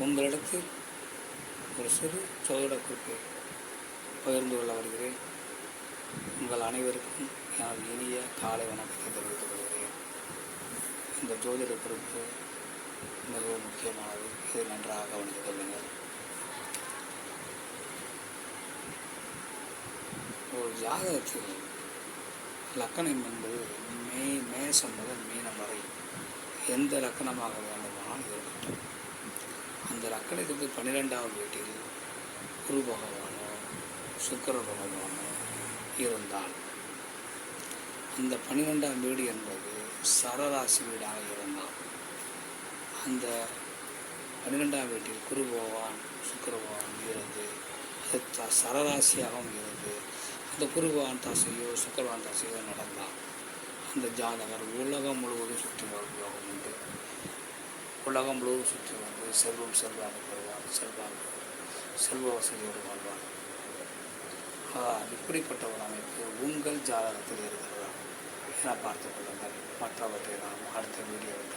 உங்களிடத்தில் ஒரு சிறு சோதிட குறிப்பை பகிர்ந்து கொள்ள வருகிறேன். உங்கள் அனைவருக்கும் எனது இனிய காலை வணக்கத்தை தெரிவித்துக் கொள்கிறேன். இந்த ஜோதிட குறிப்பு மிகவும் முக்கியமானது. இதை நன்றாக கவனித்துக் கொள்ளுங்கள். ஒரு ஜாதகத்தில் லக்கணம் என்பது மேசம் முதல் மீனம் வரை எந்த லக்கணமாக வேண்டுமானால் இருக்கட்டும். அந்த லக்கணத்துக்கு 12வது வீட்டில் குரு பகவானோ சுக்கிர பகவானோ இருந்தால் அந்த 12ஆம் வீடு என்பது சரராசி வீடாக இருந்தால் அந்த 12ஆம் வீட்டில் குரு பகவான் சுக்கிர பகவான் இருந்து அது சரராசியாகவும் இருந்து அந்த குரு பகவான் தசையோ சுக்கிரவான் தசையோ நடந்தால் அந்த ஜாதகர் உலகம் முழுவதும் சுற்றி வருவாக உண்டு. உலகம் முழுவதும் சுற்றி வந்து செல்வாக்கு பெறுவார், செல்வ வசதியோடு வாழ்வார். இப்படிப்பட்ட ஒரு அமைப்பு உங்கள் ஜாதகத்தில் இருக்கிறதா என பார்த்துக் கொள்ளுங்கள். மற்றவற்றை நாம் அடுத்த வீடியோவில்